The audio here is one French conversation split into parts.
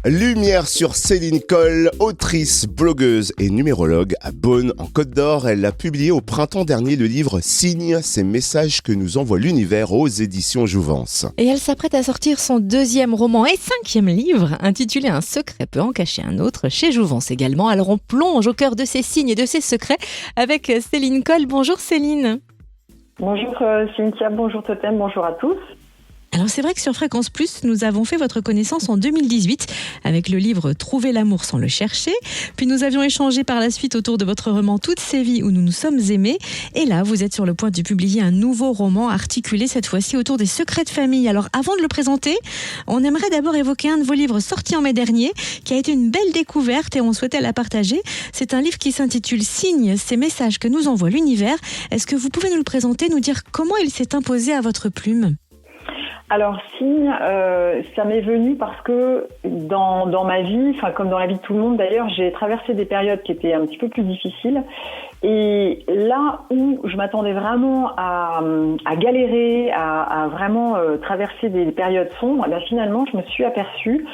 Lumière sur Céline Coll, autrice, blogueuse et numérologue à Beaune en Côte d'Or. Elle a publié au printemps dernier le livre Signes, ces messages que nous envoie l'univers aux éditions Jouvence. Et elle s'apprête à sortir son deuxième roman et cinquième livre, intitulé Un secret peut en cacher un autre, chez Jouvence également. Alors on plonge au cœur de ces signes et de ces secrets avec Céline Coll. Bonjour Céline. Bonjour Cynthia, bonjour Totem, bonjour à tous. Alors c'est vrai que sur Fréquence Plus, nous avons fait votre connaissance en 2018 avec le livre Trouver l'amour sans le chercher. Puis nous avions échangé par la suite autour de votre roman Toutes ces vies où nous nous sommes aimés. Et là, vous êtes sur le point de publier un nouveau roman articulé cette fois-ci autour des secrets de famille. Alors avant de le présenter, on aimerait d'abord évoquer un de vos livres sortis en mai dernier qui a été une belle découverte et on souhaitait la partager. C'est un livre qui s'intitule Signes, ces messages que nous envoie l'univers. Est-ce que vous pouvez nous le présenter, nous dire comment il s'est imposé à votre plume ? Alors Signe, ça m'est venu parce que dans ma vie, enfin comme dans la vie de tout le monde d'ailleurs, j'ai traversé des périodes qui étaient un petit peu plus difficiles. Et là où je m'attendais vraiment à galérer, à vraiment traverser des périodes sombres, là finalement je me suis aperçue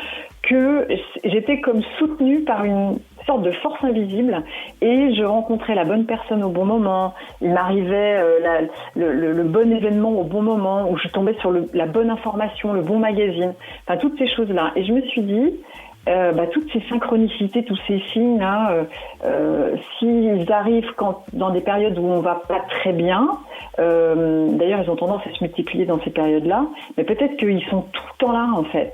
que j'étais comme soutenue par une sorte de force invisible et je rencontrais la bonne personne au bon moment. Il m'arrivait le bon événement au bon moment où je tombais sur la bonne information, le bon magazine, enfin toutes ces choses-là. Et je me suis dit, toutes ces synchronicités, tous ces signes-là, s'ils arrivent dans des périodes où on va pas très bien, d'ailleurs ils ont tendance à se multiplier dans ces périodes-là, mais peut-être qu'ils sont tout le temps là en fait.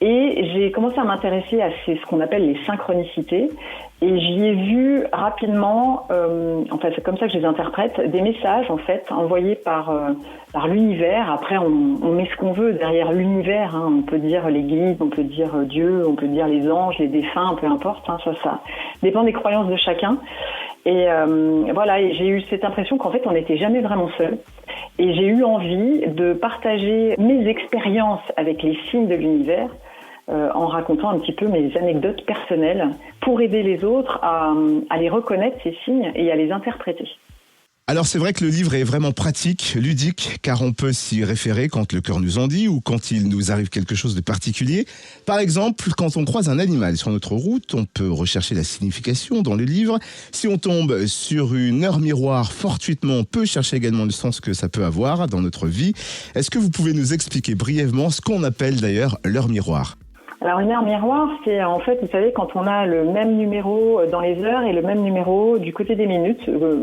Et j'ai commencé à m'intéresser à ce qu'on appelle les synchronicités, et j'y ai vu rapidement, c'est comme ça que je les interprète, des messages en fait envoyés par l'univers. Après on met ce qu'on veut derrière l'univers, hein. On peut dire les guides, on peut dire Dieu, on peut dire les anges, les défunts, peu importe, hein, ça dépend des croyances de chacun. Et et j'ai eu cette impression qu'en fait on n'était jamais vraiment seul. Et j'ai eu envie de partager mes expériences avec les signes de l'univers, en racontant un petit peu mes anecdotes personnelles pour aider les autres à les reconnaître, ces signes, et à les interpréter. Alors c'est vrai que le livre est vraiment pratique, ludique, car on peut s'y référer quand le cœur nous en dit ou quand il nous arrive quelque chose de particulier. Par exemple, quand on croise un animal sur notre route, on peut rechercher la signification dans le livre. Si on tombe sur une heure miroir fortuitement, on peut chercher également le sens que ça peut avoir dans notre vie. Est-ce que vous pouvez nous expliquer brièvement ce qu'on appelle d'ailleurs l'heure miroir ? Alors une heure miroir, c'est en fait, vous savez, quand on a le même numéro dans les heures et le même numéro du côté des minutes,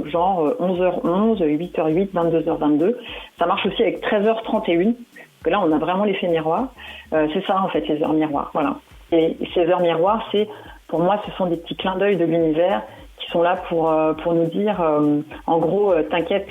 genre 11h11, 8h08, 22h22. Ça marche aussi avec 13h31, parce que là on a vraiment l'effet miroir. C'est ça en fait, ces heures miroirs, voilà. Et ces heures miroirs, pour moi, ce sont des petits clins d'œil de l'univers qui sont là pour nous dire, en gros, t'inquiète,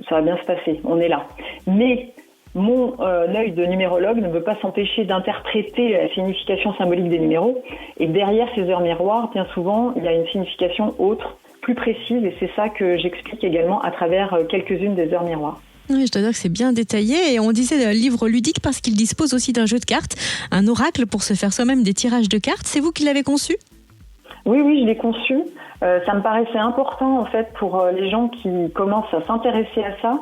ça va bien se passer, on est là. Mais mon œil de numérologue ne veut pas s'empêcher d'interpréter la signification symbolique des numéros. Et derrière ces heures miroirs, bien souvent, il y a une signification autre, plus précise. Et c'est ça que j'explique également à travers quelques-unes des heures miroirs. Oui, je dois dire que c'est bien détaillé. Et on disait livre ludique parce qu'il dispose aussi d'un jeu de cartes, un oracle pour se faire soi-même des tirages de cartes. C'est vous qui l'avez conçu ? Oui, je l'ai conçu. Ça me paraissait important en fait pour les gens qui commencent à s'intéresser à ça.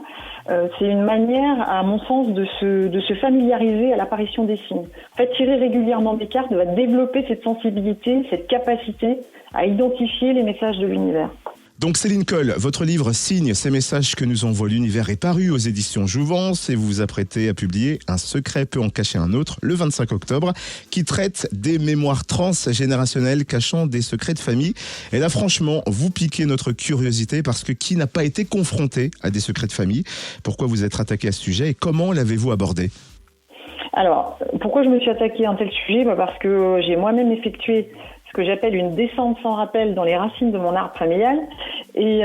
C'est une manière, à mon sens, de se familiariser à l'apparition des signes. En fait, tirer régulièrement des cartes va développer cette sensibilité, cette capacité à identifier les messages de l'univers. Donc Céline Coll, votre livre Signes, ces messages que nous envoie l'univers est paru aux éditions Jouvence et vous vous apprêtez à publier Un secret peut en cacher un autre le 25 octobre qui traite des mémoires transgénérationnelles cachant des secrets de famille. Et là franchement, vous piquez notre curiosité parce que qui n'a pas été confronté à des secrets de famille ? Pourquoi vous êtes attaqué à ce sujet et comment l'avez-vous abordé ? Alors, pourquoi je me suis attaquée à un tel sujet ? Parce que j'ai moi-même effectué ce que j'appelle une descente sans rappel dans les racines de mon arbre familial et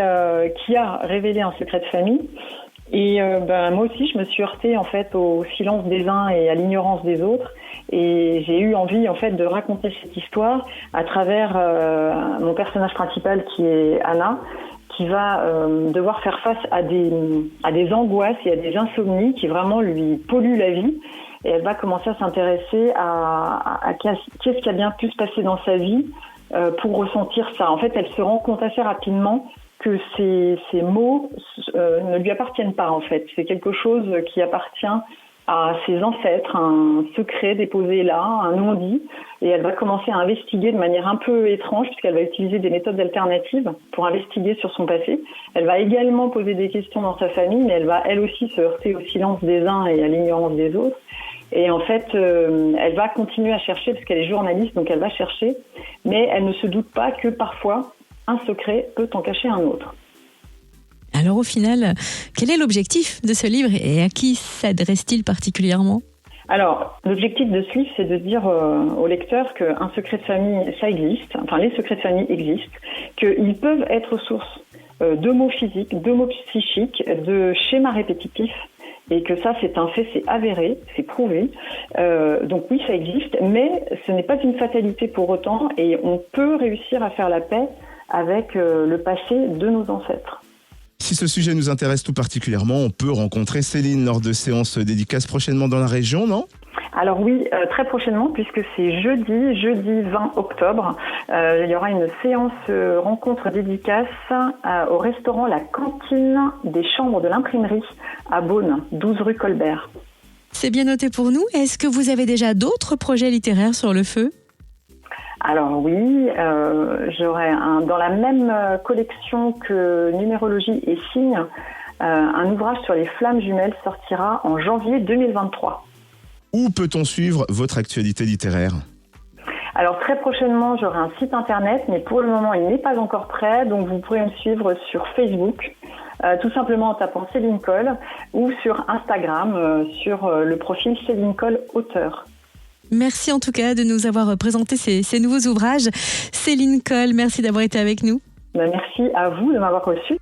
qui a révélé un secret de famille. Et moi aussi, je me suis heurtée en fait au silence des uns et à l'ignorance des autres. Et j'ai eu envie en fait de raconter cette histoire à travers mon personnage principal qui est Anna, qui va devoir faire face à des angoisses et à des insomnies qui vraiment lui polluent la vie. Et elle va commencer à s'intéresser à qu'est-ce qui a bien pu se passer dans sa vie pour ressentir ça. En fait, elle se rend compte assez rapidement que ces mots ne lui appartiennent pas, en fait. C'est quelque chose qui appartient à ses ancêtres, un secret déposé là, un non-dit, et elle va commencer à investiguer de manière un peu étrange, puisqu'elle va utiliser des méthodes alternatives pour investiguer sur son passé. Elle va également poser des questions dans sa famille, mais elle va elle aussi se heurter au silence des uns et à l'ignorance des autres. Et en fait, elle va continuer à chercher, parce qu'elle est journaliste, donc elle va chercher, mais elle ne se doute pas que parfois, un secret peut en cacher un autre. Alors au final, quel est l'objectif de ce livre et à qui s'adresse-t-il particulièrement ? Alors, l'objectif de ce livre, c'est de dire aux lecteurs qu'un secret de famille, ça existe, enfin les secrets de famille existent, qu'ils peuvent être source de maux physiques, de maux psychiques, de schémas répétitifs, et que ça, c'est un fait, c'est avéré, c'est prouvé. Donc oui, ça existe, mais ce n'est pas une fatalité pour autant, et on peut réussir à faire la paix avec le passé de nos ancêtres. Si ce sujet nous intéresse tout particulièrement, on peut rencontrer Céline lors de séances dédicaces prochainement dans la région, non ? Alors oui, très prochainement, puisque c'est jeudi 20 octobre. Il y aura une séance rencontre dédicace au restaurant La Cantine des Chambres de l'Imprimerie à Beaune, 12 rue Colbert. C'est bien noté pour nous. Est-ce que vous avez déjà d'autres projets littéraires sur le feu ? Alors oui, j'aurai dans la même collection que Numérologie et Signes, un ouvrage sur les flammes jumelles sortira en janvier 2023. Où peut-on suivre votre actualité littéraire ? Alors très prochainement, j'aurai un site internet, mais pour le moment, il n'est pas encore prêt, donc vous pourrez me suivre sur Facebook, tout simplement en tapant Céline Coll, ou sur Instagram, sur le profil Céline Coll auteur. Merci en tout cas de nous avoir présenté ces nouveaux ouvrages. Céline Coll, merci d'avoir été avec nous. Merci à vous de m'avoir reçu.